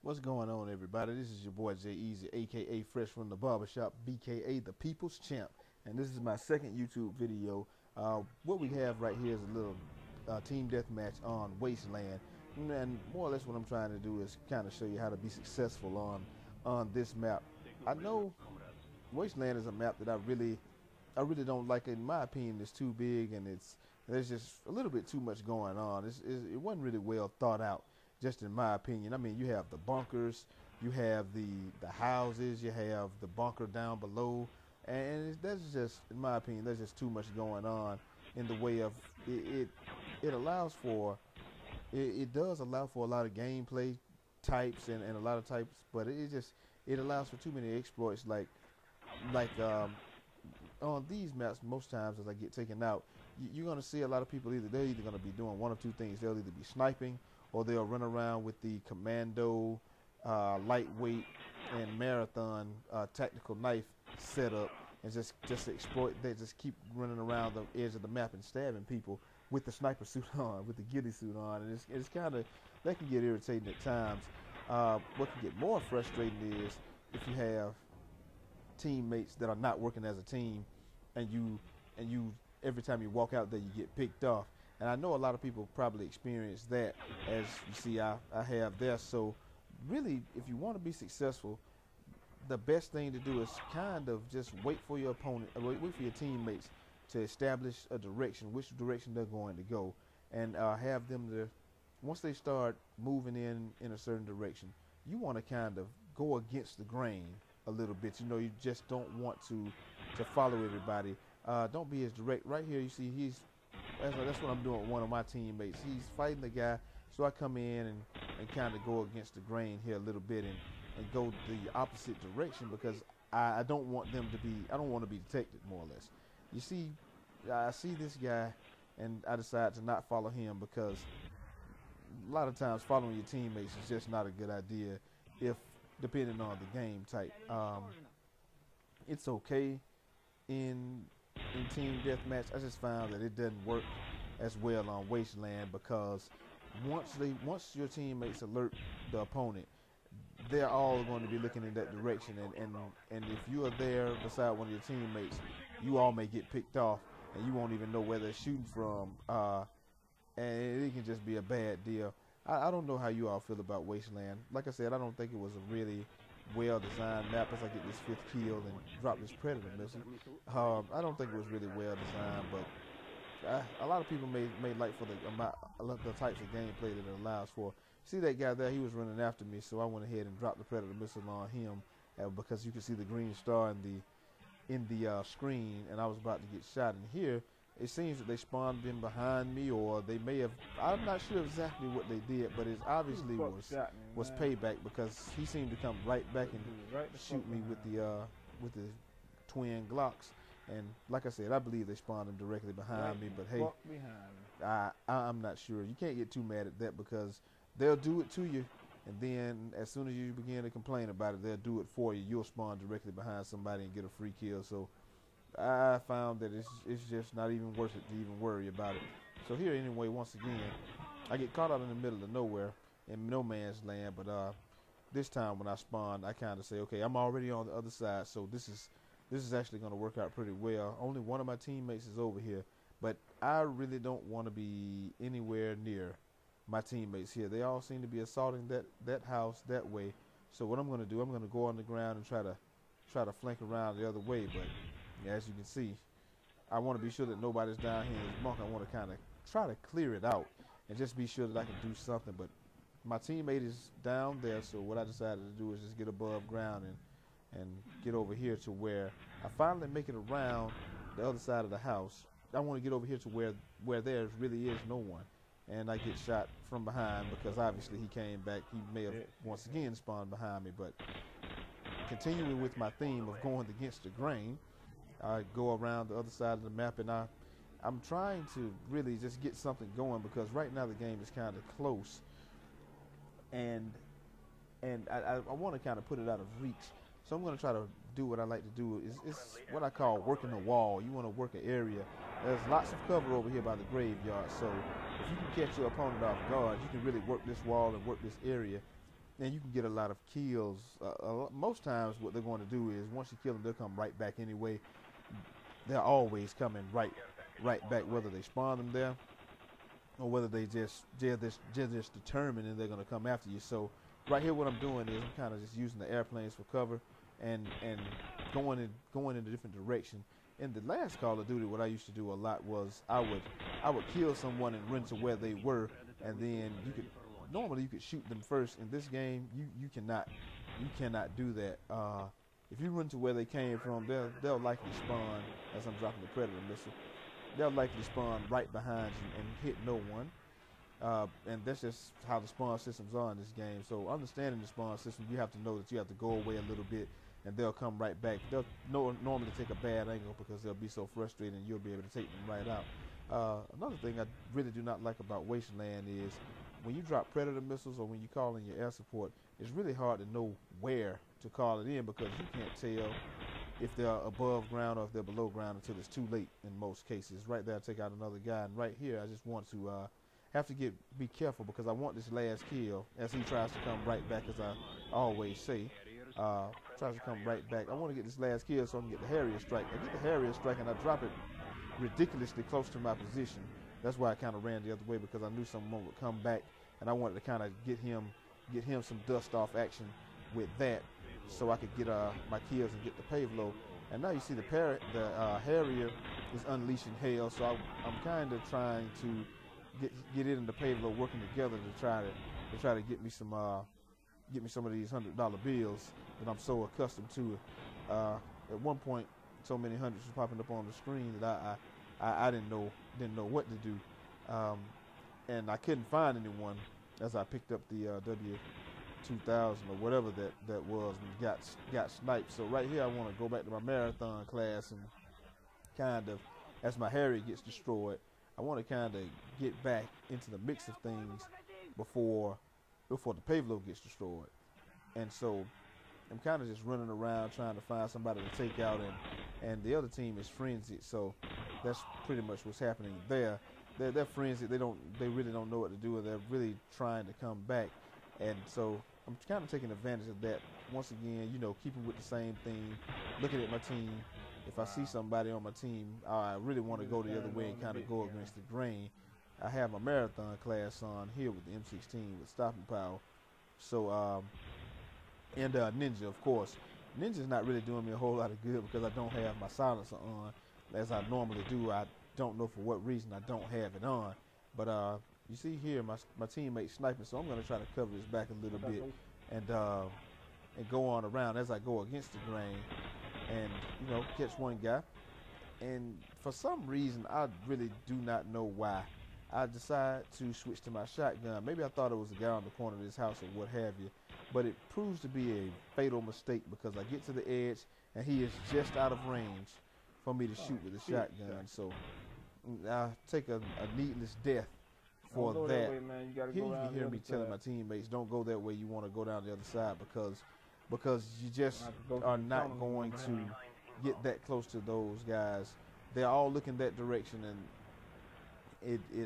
What's going on, everybody? This is your boy Jay Easy, aka Fresh from the Barbershop, BKA the People's Champ, and this is my second YouTube video. What we have right here is a little team deathmatch on Wasteland, and more or less what I'm trying to do is kind of show you how to be successful on this map. I know Wasteland is a map that I really don't like. In my opinion, it's too big and there's just a little bit too much going on. It wasn't really well thought out, just in my opinion. I mean, you have the bunkers, you have the houses, you have the bunker down below, and that's just, in my opinion, there's just too much going on in the way of it allows for it does allow for a lot of gameplay types and a lot of types, but it allows for too many exploits like on these maps. Most times as I get taken out, you're going to see a lot of people they're either going to be doing one of two things. They'll either be sniping, or they'll run around with the commando, lightweight, and marathon tactical knife setup and just exploit. They just keep running around the edge of the map and stabbing people with the sniper suit on, with the ghillie suit on, and it's kind of, that can get irritating at times. What can get more frustrating is if you have teammates that are not working as a team, and you every time you walk out there you get picked off. And I know a lot of people probably experience that, as you see I have there. So really, if you want to be successful, the best thing to do is kind of just wait for your opponent, wait for your teammates to establish a direction, which direction they're going to go, and have them to, once they start moving in a certain direction, you want to kind of go against the grain a little bit. You know, you just don't want to follow everybody. Don't be as direct. Right here, you see that's what I'm doing with one of my teammates. He's fighting the guy, so I come in and kind of go against the grain here a little bit and go the opposite direction, because I don't want them to be, I don't want to be detected, more or less. You see, I see this guy and I decide to not follow him, because a lot of times following your teammates is just not a good idea, if depending on the game type. It's okay in team deathmatch. I just found that it doesn't work as well on Wasteland, because once your teammates alert the opponent, they're all going to be looking in that direction, and if you are there beside one of your teammates, you all may get picked off and you won't even know where they're shooting from, and it can just be a bad deal. I don't know how you all feel about Wasteland. Like I said, I don't think it was a really well-designed map. As I get this 5th kill and drop this predator missile, I don't think it was really well-designed, but a lot of people may like for the types of gameplay that it allows for. See that guy there? He was running after me, so I went ahead and dropped the predator missile on him, because you can see the green star in the screen, and I was about to get shot. And here, it seems that they spawned in behind me, or they may have, I'm not sure exactly what they did, but it obviously was payback, because he seemed to come right back and shoot me with the twin Glocks. And like I said, I believe they spawned him directly behind me, but hey, I'm not sure. You can't get too mad at that, because they'll do it to you, and then as soon as you begin to complain about it, they'll do it for you. You'll spawn directly behind somebody and get a free kill. So I found that it's just not even worth it to even worry about it. So here, anyway, once again, I get caught out in the middle of nowhere, in no man's land, but this time when I spawn, I kind of say, okay, I'm already on the other side, so this is actually going to work out pretty well. Only one of my teammates is over here, but I really don't want to be anywhere near my teammates here. They all seem to be assaulting that house that way. So what I'm going to do, I'm going to go on the ground and try to flank around the other way. But yeah, as you can see, I want to be sure that nobody's down here in this bunker. I want to kind of try to clear it out and just be sure that I can do something. But my teammate is down there, so what I decided to do is just get above ground and get over here to where I finally make it around the other side of the house. I want to get over here to where there really is no one, and I get shot from behind, because obviously he came back. He may have once again spawned behind me. But continuing with my theme of going against the grain, I go around the other side of the map, and I'm trying to really just get something going, because right now the game is kind of close, and I want to kind of put it out of reach. So I'm going to try to do what I like to do. It's what I call working the wall. You want to work an area. There's lots of cover over here by the graveyard, so if you can catch your opponent off guard, you can really work this wall and work this area and you can get a lot of kills. Most times what they're going to do is once you kill them, they'll come right back anyway. They're always coming right back, whether they spawn them there or whether they're just determined and they're going to come after you. So right here what I'm doing is I'm kind of just using the airplanes for cover and going in a different direction. In the last Call of Duty, what I used to do a lot was I would kill someone and run to where they were, and then normally you could shoot them first. In this game, you cannot do that. If you run to where they came from, they'll likely spawn as I'm dropping the Predator missile. They'll likely spawn right behind you and hit no one. And that's just how the spawn systems are in this game. So understanding the spawn system, you have to know that you have to go away a little bit, and they'll come right back. They'll normally take a bad angle because they'll be so frustrated, and you'll be able to take them right out. Another thing I really do not like about Wasteland is when you drop Predator missiles or when you call in your air support, it's really hard to know where to call it in because you can't tell if they're above ground or if they're below ground until it's too late in most cases. Right there, I take out another guy, and right here, I just want to have to be careful because I want this last kill as he tries to come right back, as I always say. Tries to come right back. I want to get this last kill so I can get the Harrier strike. I get the Harrier strike and I drop it ridiculously close to my position. That's why I kind of ran the other way, because I knew someone would come back, and I wanted to kind of get him some dust off action with that, so I could get my kills and get the payload. And now you see the Harrier is unleashing hell, so I'm kind of trying to get it and the payload working together to try to get me some of these $100 bills that I'm so accustomed to. At one point, so many hundreds was popping up on the screen that I didn't know what to do, and I couldn't find anyone as I picked up the W2000 or whatever that was and got sniped. So right here I want to go back to my marathon class and kind of, as my Harrier gets destroyed, I want to kind of get back into the mix of things before the payload gets destroyed. And so I'm kind of just running around trying to find somebody to take out, and the other team is frenzied. So that's pretty much what's happening there. They're frenzied. They really don't know what to do, and they're really trying to come back. And so I'm kind of taking advantage of that. Once again, keeping with the same thing, looking at my team. If I see somebody on my team, I really want to go the other way and kind of go against the grain. I have my marathon class on here with the M16 with stopping power. So, and Ninja, of course. Ninja's not really doing me a whole lot of good because I don't have my silencer on as I normally do. I don't know for what reason I don't have it on. But you see here my teammate sniping, so I'm going to try to cover his back a little bit and go on around as I go against the grain and, catch one guy. And for some reason, I really do not know why, I decided to switch to my shotgun. Maybe I thought it was a guy on the corner of this house or what have you, but it proves to be a fatal mistake because I get to the edge and he is just out of range for me to shoot with the shotgun. So I take a needless death for that. Here you can hear me telling my teammates, don't go that way, you want to go down the other side because you just are not going to get that close to those guys. They're all looking that direction, and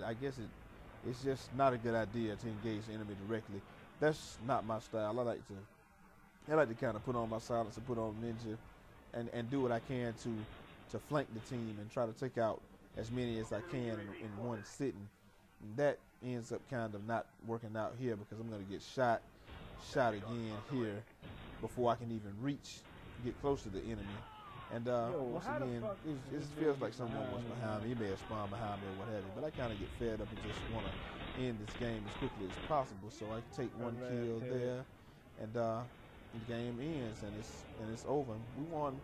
I guess it's just not a good idea to engage the enemy directly. That's not my style. I like to kind of put on my silencer, put on Ninja, and do what I can to flank the team and try to take out as many as I can in one sitting. And that ends up kind of not working out here because I'm going to get shot again here before I can even get close to the enemy. And once again, it feels like someone was behind me. He may have spawned behind me or what have you, but I kind of get fed up and just want to end this game as quickly as possible. So I take one kill there, and the game ends, and it's over. We won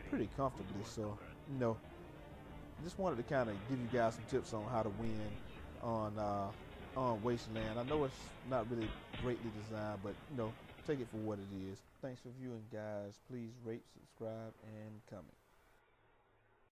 pretty comfortably. So just wanted to kind of give you guys some tips on how to win on Wasteland. I know it's not really greatly designed, but take it for what it is. Thanks for viewing, guys. Please rate, subscribe, and comment.